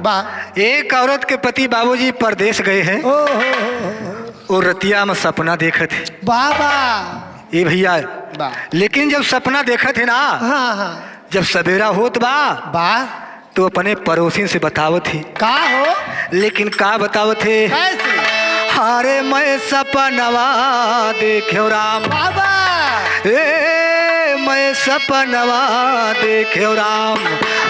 वाह। एक औरत के पति बाबूजी परदेश गए हैं। और रतिया में सपना देखे थे। बाबा ये भैया वाह। लेकिन जब सपना देखे थे ना, हाँ हाँ जब सवेरा होत बा वाह। तो अपने पड़ोसी से बतावत थी। का हो लेकिन का बतावत थे? कैसे अरे मैं सपनवा देखो राम, बाबा ए मैं सपनवा देखो राम,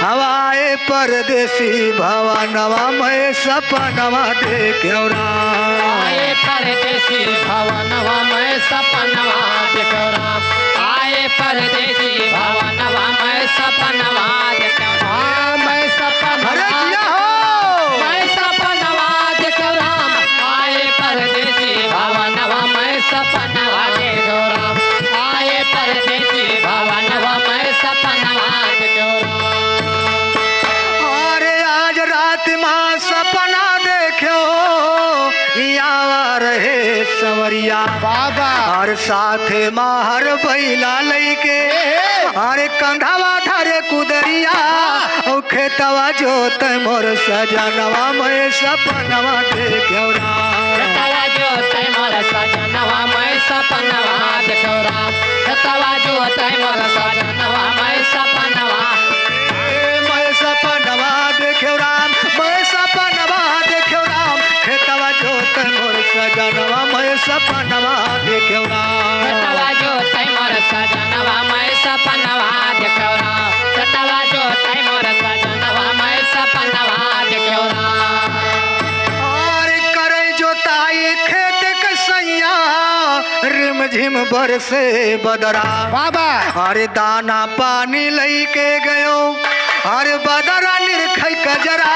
हवाए परदेसी भवनवा, मैं सपनवा देखो राम। आए परदेसी भवनवा मैं सपनवा देखो राम, आए परदेसी भवनवा मैं सपनवा देखो राम, मैं सपनवा अरे जिया हो। मैं सपनवा देखो राम, आए परदेसी भवनवा मैं सपनवा देखो राम, आए परदेसी भवनवा मैं सपनवा देखो राम। अरे आज रात माँ सपना देखो, यावा रहे सवरिया बाबा और साथे माहर बैला लैके, अरे कंधावा धरे कुदरिया, और खेतवा जोत मोर सजनवा, मैं सपनवा देखो राम। खतवा जो तै मोर सजनवा मैं सपनवा देखो राम, खतवा जो तै मोर सजनवा मैं सपनवा, मैं सपनवा देखो राम, मैं सपनवा देखो राम, खेतवा जोत मोर सजनवा, मैं सपनवा देखो राम। खतवा जो तै मोर सजनवा मैं सपनवा देखो राम, खतवा जो तै मोर सजनवा मैं सपनवा देखो राम। और करे जोताई खेत के सैया, रिम झिम बरसे बदरा, बाबा अरे दाना पानी लैके गयो, अरे बदरा निरखै कजरा,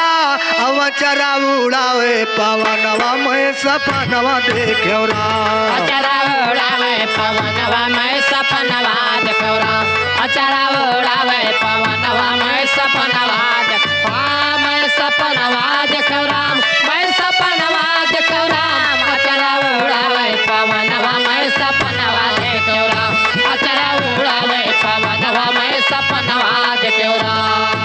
अवचरा उड़ावे पवनवा, मैं सपनवा देखो राम। अचरा उड़ावे पवनवा मैं सपनवा देखो राम, अचरा उड़ावे पवनवा मैं सपनवा देखो राम, मैं सपनवा देखो राम, मैं सपनवा देखो राम, अचरा उड़ावे पवनवा मैं सपनवा देखो राम, अचरा उड़ावे पवनवा मैं सपनवा देखो राम।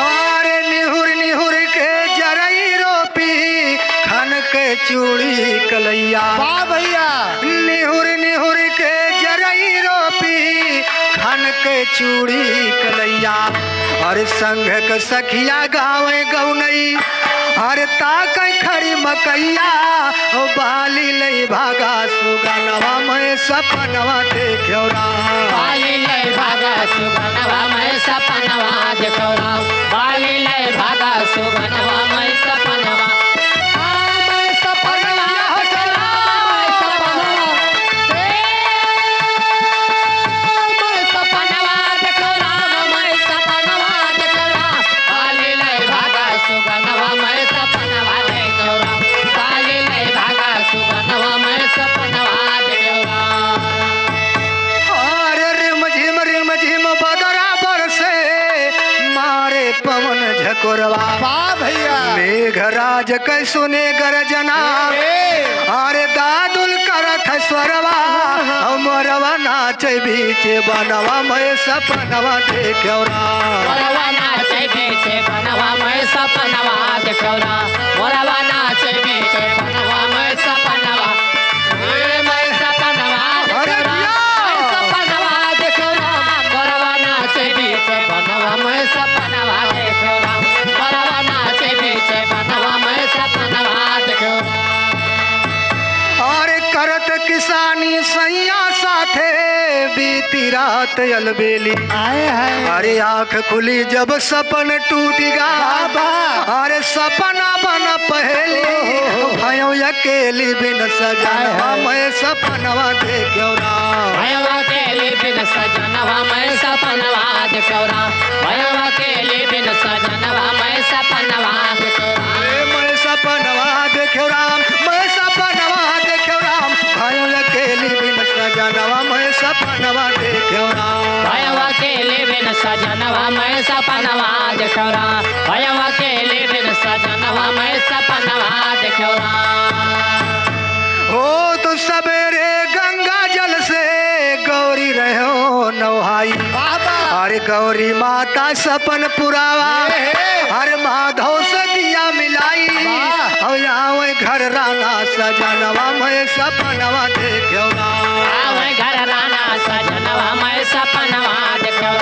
अरे निहुर निहुर के जरई रोपी, खन के चूड़ी कलैया, वाह भैया निहुर निहुर के जरई रोपी, खन के चूड़ी कलैया, अरे संघ के सखिया गावे गौनई, अरे ताक खड़ी मकैया, ओ बाली लई भागा सुगनवा, मैं सपनवा देखो राम। बाली लय भागा सुगनवा मैं सपनवा देखो राम, बाली लय भागा सुगनवा मैं सपनवा, मैं सपनवा देखो राम, मैं सपनवा, मैं सपनवा देखो राम, मैं सपनवा देखो राम, बाली लय भागा सुगनवा मैं सपनवा देखो राम, बाली लय भागा सुगनवा मैं सपनवा देखो राम। अरे रिम झिम बदरा बरसे, मारे पवन झकोरवा, वाह भैया मेघराज कै सुने गरजना, अरे दादुल करत स्वरवा, मोरवा नाचे बीचे बनवा, मैं सपनवा देखो राम। मोरवा नाचे बीचे बनवा मैं सपनवा देखो राम, मोरवा नाचे बीचे बनवा मैं सपनवा, मैं सपनवा देखो राम, मैं सपनवा देखो राम, मोरवा नाचे बीचे बनवा मैं सपनवा देखो राम, मोरवा नाचे बीचे बनवा मैं सपनवा देखो राम। अरे करत किसानी सैया साथे, बीती रात अलबेली, आए हैं अरे आँख खुली जब सपन टूटेगा, अरे सपना बना पहली, भयो अकेली बिन सजनवा, मैं सपनवा देखो राम। भयवा केली बिन सजनवा मैं सपनवा देखो राम, भयवा केली बिन सजनवा मैं सपनवा देखो राम, मैं सपनवा देखो राम, मैं सपनवा देखो राम, भयो अकेली बिन सजनवा, मैं सपनवा देखो राम। भयवा केली बिन सजनवा मैं सपनवा देखो राम, भयवा केली बिन सजनवा मैं सपनवा देखो राम। हो तो सवेरे गंगा जल से गौरी रहो नौहाई, बाबा अरे गौरी माता सपन पुरावा हर माधव से दिया मिलाई वाह। और आवे घर राना सजनवा मैं सपनवा देखो ना आवे घर राना सजनवा मैं सपनवा देखो